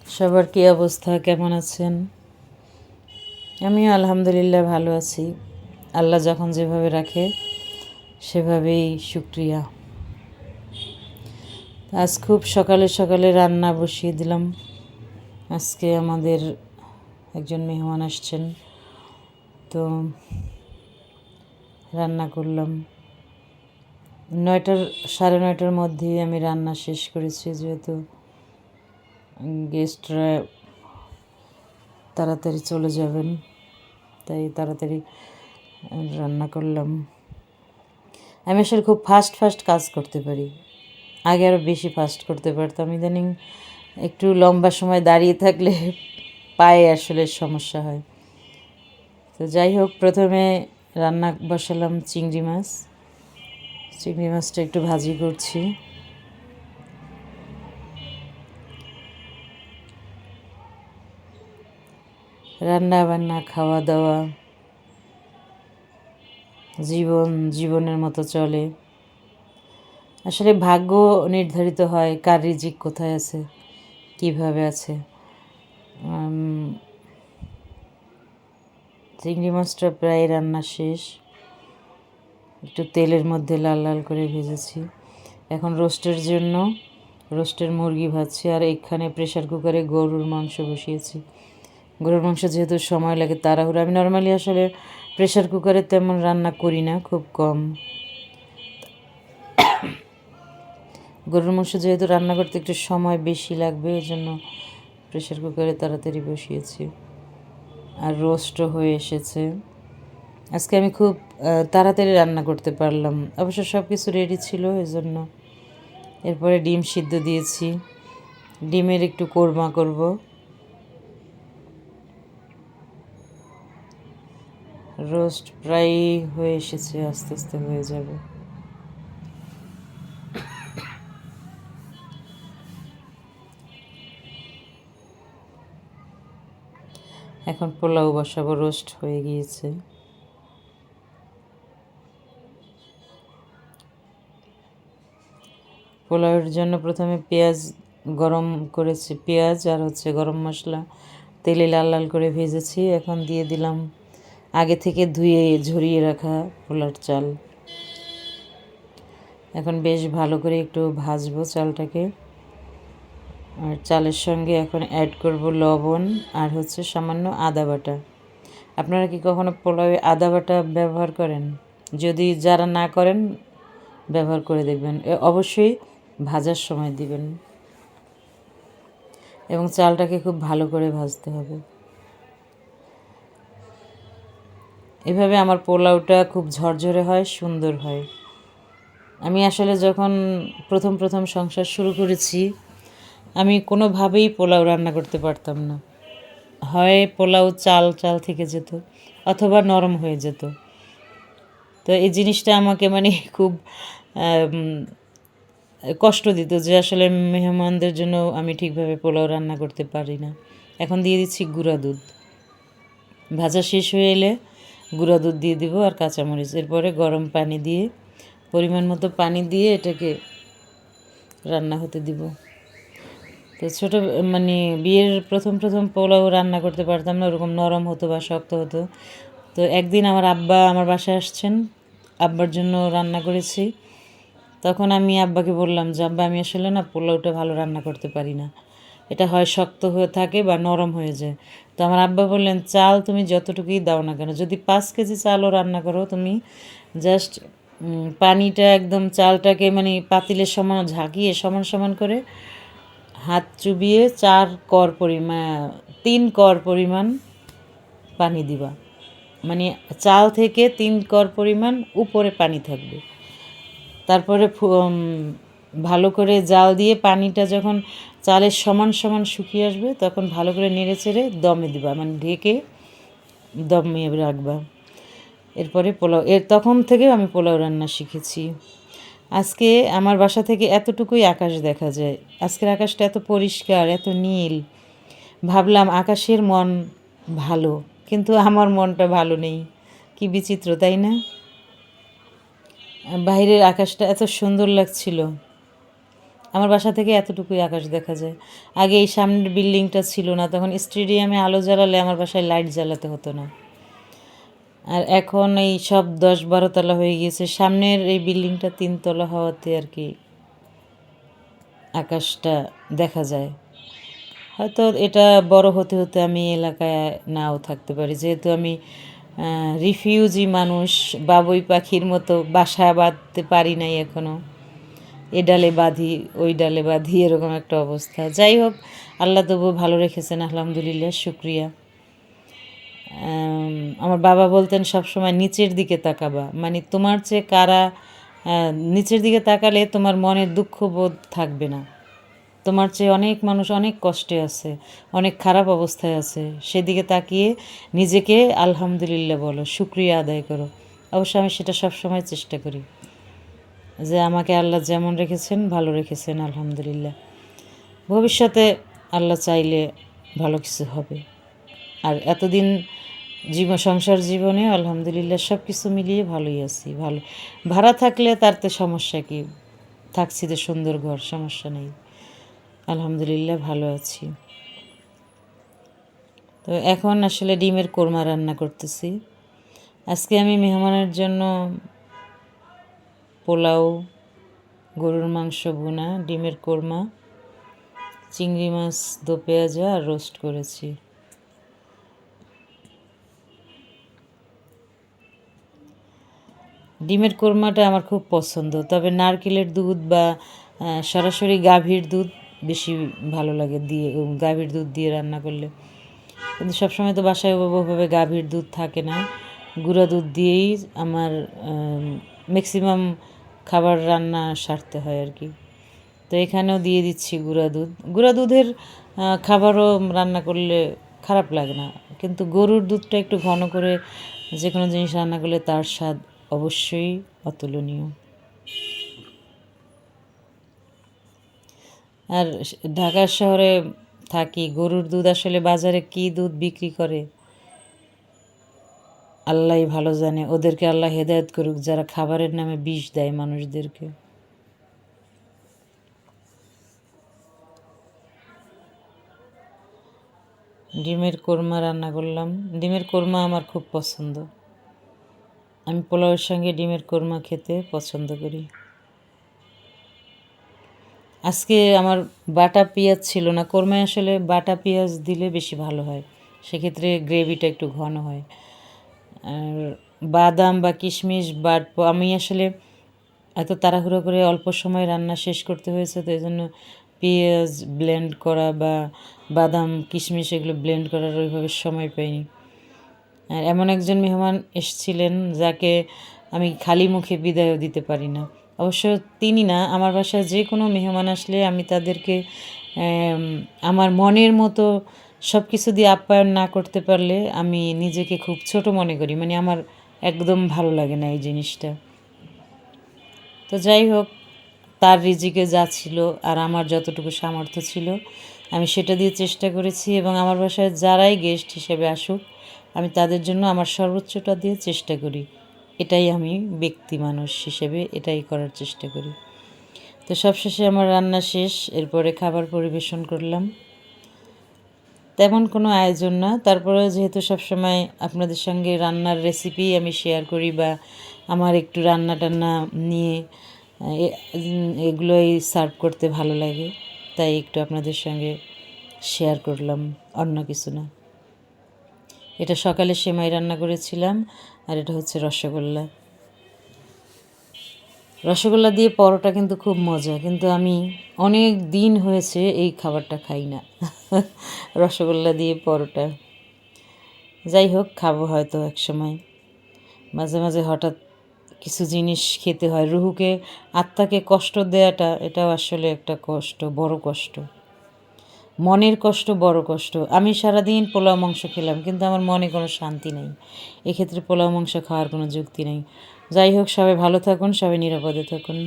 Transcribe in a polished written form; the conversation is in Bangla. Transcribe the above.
সবার কী অবস্থা, কেমন আছেন? আমিও আলহামদুলিল্লাহ ভালো আছি। আল্লাহ যখন যেভাবে রাখে সেভাবেই শুক্রিয়া। আজ খুব সকালে সকালে রান্না বসিয়ে দিলাম। আজকে আমাদের একজন মেহমান আসছেন, তো রান্না করলাম। 9:30 মধ্যেই আমি রান্না শেষ করেছি, যেহেতু গেস্টরা তাড়াতাড়ি চলে যাবেন, তাই তাড়াতাড়ি রান্না করলাম। আমি আসলে খুব ফাস্ট কাজ করতে পারি। আগে আরও বেশি ফাস্ট করতে পারতাম। ইদানিং একটু লম্বা সময় দাঁড়িয়ে থাকলে পায়ে আসলে সমস্যা হয়। তো যাই হোক, প্রথমে রান্না বসালাম চিংড়ি মাছ। চিংড়ি মাছটা একটু ভাজি করছি। রান্না বান্না, খাওয়া দাওয়া, জীবনের মতো চলে। আসলে ভাগ্য নির্ধারিত হয় কার রিজিক কোথায় আছে, কিভাবে আছে। চিংড়ি মাছটা প্রায় রান্না শেষ। একটু তেলের মধ্যে লাল লাল করে ভেজেছি। এখন রোস্টের মুরগি ভাজছি। আর এখানে প্রেশার কুকারে গরুর মাংস বসিয়েছি। গরুর মাংস যেহেতু সময় লাগে, তাড়াহুড়ো। আমি নর্মালি আসলে প্রেশার কুকারে তেমন রান্না করি না, খুব কম। গরুর মাংস যেহেতু রান্না করতে একটু সময় বেশি লাগবে, এই জন্য প্রেশার কুকারে তাড়াতাড়ি বসিয়েছি। আর রোস্টও হয়ে এসেছে। আজকে আমি খুব তাড়াতাড়ি রান্না করতে পারলাম। অবশ্য সব কিছু রেডি ছিল, এই জন্য। এরপরে ডিম সিদ্ধ দিয়েছি। ডিমের একটু কোরমা করব। রোস্ট প্রায় হয়ে এসেছে, আস্তে আস্তে হয়ে যাবে। এখন পোলাও বসাবো, রোস্ট হয়ে গিয়েছে। পোলাওয়ের জন্য প্রথমে পেঁয়াজ গরম করেছি, পেঁয়াজ আর গরম মশলা তেলে লাল লাল করে ভেজেছি। এখন দিয়ে দিলাম আগে থেকে ধুয়ে ঝরিয়ে রাখা পোলার চাল। এখন বেশ ভালো করে একটু ভাজবো চালটাকে। আর চালের সঙ্গে এখন অ্যাড করব লবণ আর সামান্য আদা বাটা। আপনারা কি কখনো পোলাওয়ে আদা বাটা ব্যবহার করেন? যদি যারা না করেন, ব্যবহার করে দেখবেন। অবশ্যই ভাজার সময় দিবেন এবং চালটাকে খুব ভালো করে ভাজতে হবে। এভাবে আমার পোলাওটা খুব ঝরঝরে হয়, সুন্দর হয়। আমি আসলে যখন প্রথম সংসার শুরু করেছি, আমি কোনোভাবেই পোলাও রান্না করতে পারতাম না। হয় পোলাও চাল থেকে যেত, অথবা নরম হয়ে যেত। তো এই জিনিসটা আমাকে খুব কষ্ট দিত, যে আসলে মেহমানদের জন্য আমি ঠিকভাবে পোলাও রান্না করতে পারি না। এখন দিয়ে দিচ্ছি গুঁড়া দুধ। ভাজা শেষ হয়ে এলে গুঁড়া দুধ দিয়ে দিব আর কাঁচামরিচ। এরপরে গরম পানি দিয়ে, পরিমাণ মতো পানি দিয়ে এটাকে রান্না হতে দিব। তো বিয়ের প্রথম পোলাও রান্না করতে পারতাম না, ওরকম নরম হতো বা শক্ত হতো। তো একদিন আমার আব্বা আমার বাসায় আসছেন, আব্বার জন্য রান্না করেছি। তখন আমি আব্বাকে বললাম যে, আব্বা, আমি আসলে না পোলাওটা ভালো রান্না করতে পারি না, এটা হয় শক্ত হয়ে থাকে বা নরম হয়ে যায়। তো আমার আব্বা বললেন, চাল তুমি যতটুকুই দাও না কেন, যদি 5 কেজি চালও রান্না করো, তুমি জাস্ট পানিটা একদম চালটাকে পাতিলের সমান ঝাঁকিয়ে সমান করে হাত চুবিয়ে 3 কর পরিমাণ পানি দিবা। চাল থেকে 3 কর পরিমাণ উপরে পানি থাকবে। তারপরে ভালো করে জাল দিয়ে পানিটা যখন চালের সমান শুকিয়ে আসবে, তখন ভালো করে নেড়ে চেড়ে দমে দিবা, ঢেকে দমে রাখবা। এরপরে তখন থেকে আমি পোলাও রান্না শিখেছি। আজকে আমার বাসা থেকে এতটুকুই আকাশ দেখা যায়। আজকের আকাশটা এত পরিষ্কার, এত নীল। ভাবলাম আকাশের মন ভালো, কিন্তু আমার মনটা ভালো নেই। কি বিচিত্র, তাই না? বাইরের আকাশটা এত সুন্দর লাগছিল, আমার বাসা থেকে এতটুকুই আকাশ দেখা যায়। আগে এই সামনের বিল্ডিংটা ছিল না, তখন স্টেডিয়ামে আলো জ্বালালে আমার বাসায় লাইট জ্বালাতে হতো না। আর এখন এই সব 10-12 তলা হয়ে গিয়েছে, সামনের এই বিল্ডিংটা 3 তলা হওয়াতে আর কি আকাশটা দেখা যায়। হয়তো এটা বড় হতে হতে আমি এলাকায় নাও থাকতে পারি, যেহেতু আমি রিফিউজি মানুষ, বাবুই পাখির মতো বাসা বাঁধতে পারি নাই এখনও, এ ডালে বাঁধি ওই ডালে বাঁধি, এরকম একটা অবস্থা। যাই হোক, আল্লাহ তবু ভালো রেখেছেন, আলহামদুলিল্লাহ, শুক্রিয়া। আমার বাবা বলতেন সবসময় নিচের দিকে তাকাবা, মানে তোমার চেয়ে কারা নিচের দিকে তাকালে তোমার মনের দুঃখ বোধ থাকবে না। তোমার চেয়ে অনেক মানুষ অনেক কষ্টে আছে, অনেক খারাপ অবস্থায় আছে, সেদিকে তাকিয়ে নিজেকে আলহামদুলিল্লাহ বলো, শুক্রিয়া আদায় করো। অবশ্য আমি সেটা সবসময় চেষ্টা করি, যে আমাকে আল্লাহ যেমন রেখেছেন ভালো রেখেছেন, আলহামদুলিল্লাহ। ভবিষ্যতে আল্লাহ চাইলে ভালো কিছু হবে। আর এতদিন সংসার জীবনে আলহামদুলিল্লাহ সব কিছু মিলিয়ে ভালোই আছি। ভালো ভাড়া থাকলে তারতে সমস্যা কি, থাকছি তো সুন্দর ঘর, সমস্যা নেই, আলহামদুলিল্লাহ ভালো আছি। তো এখন আসলে ডিমের কোরমা রান্না করতেছি। আজকে আমি মেহমানের জন্য পোলাও, গরুর মাংস ভুনা, ডিমের কোরমা, চিংড়ি মাছ দো পেঁয়াজা আর রোস্ট করেছি। ডিমের কোরমাটা আমার খুব পছন্দ, তবে নারকেলের দুধ বা সরাসরি গাভীর দুধ বেশি ভালো লাগে দিয়ে, গাভীর দুধ দিয়ে রান্না করলে। কিন্তু সবসময় তো বাসায় ওভাবে গাভীর দুধ থাকে না, গুঁড়া দুধ দিয়েই আমার ম্যাক্সিমাম খাবার রান্না সারতে হয় আর কি। তো এখানেও দিয়ে দিচ্ছি গুঁড়া দুধ। গুঁড়া দুধের খাবারও রান্না করলে খারাপ লাগে না, কিন্তু গরুর দুধটা একটু ঘন করে যে কোনো জিনিস রান্না করলে তার স্বাদ অবশ্যই অতুলনীয়। আর ঢাকা শহরে থাকি, গরুর দুধ আসলে বাজারে কী দুধ বিক্রি করে আল্লাহ ভালো জানে, ওদেরকে আল্লাহ হেদায়েত করুক যারা খাবারের নামে বিষ দেয় মানুষদেরকে। ডিমের কোরমা রান্না করলাম। ডিমের কোরমা আমার খুব পছন্দ, আমি পোলাওয়ের সঙ্গে ডিমের কোরমা খেতে পছন্দ করি। আজকে আমার বাটা পেঁয়াজ ছিল না, কোরমায় আসলে বাটা পেঁয়াজ দিলে বেশি ভালো হয়, সেক্ষেত্রে গ্রেভিটা একটু ঘন হয়। আর বাদাম বা কিশমিশ বাটবো, আমি আসলে এত তাড়াহুড়ো করে অল্প সময় রান্না শেষ করতে হয়েছে, তো এই জন্য পেঁয়াজ ব্লেন্ড করা বা বাদাম কিশমিশ এগুলো ব্লেন্ড করার ওইভাবে সময় পাইনি। আর এমন একজন মেহমান এসেছিলেন যাকে আমি খালি মুখে বিদায়ও দিতে পারি না। অবশ্য তিনি না, আমার বাসায় যে কোনো মেহমান আসলে আমি তাদেরকে আমার মনের মতো সব কিছু দিয়ে আপ্যায়ন না করতে পারলে আমি নিজেকে খুব ছোট মনে করি, মানে আমার একদম ভালো লাগে না এই জিনিসটা। তো যাই হোক, তার রিজিকে যা ছিল আর আমার যতটুকু সামর্থ্য ছিল আমি সেটা দিয়ে চেষ্টা করেছি, এবং আমার বাসায় যারাই গেস্ট হিসেবে আসুক আমি তাদের জন্য আমার সর্বোচ্চটা দিয়ে চেষ্টা করি। এটাই আমি ব্যক্তি মানুষ হিসেবে এটাই করার চেষ্টা করি। তো সবশেষে আমার রান্না শেষ, এরপরে খাবার পরিবেশন করলাম। তেমন কোনো আয়োজন না, তারপরেও যেহেতু সবসময় আপনাদের সঙ্গে রান্নার রেসিপি আমি শেয়ার করি বা আমার একটু রান্না টান্না নিয়ে এগুলোই সার্ভ করতে ভালো লাগে, তাই একটু আপনাদের সঙ্গে শেয়ার করলাম, অন্য কিছু না। এটা সকালে সেমাই রান্না করেছিলাম, আর এটা হচ্ছে রসগোল্লা। রসগোল্লা দিয়ে পরোটা কিন্তু খুব মজা, কিন্তু আমি অনেক দিন হয়েছে এই খাবারটা খাই না রসগোল্লা দিয়ে পরোটা। যাই হোক, খাবো হয়তো এক সময়, মাঝে মাঝে হঠাৎ কিছু জিনিস খেতে হয়। রুহুকে, আত্মাকে কষ্ট দেওয়াটা এটাও আসলে একটা কষ্ট, বড় কষ্ট, মনের কষ্ট, বড় কষ্ট। আমি সারাদিন পোলাও মাংস খেলাম, কিন্তু আমার মনে কোনো শান্তি নেই, এক্ষেত্রে পোলাও মাংস খাওয়ার কোনো যুক্তি নেই। যাই হোক, সবাই ভালো থাকুন, সবাই নিরাপদে থাকুন।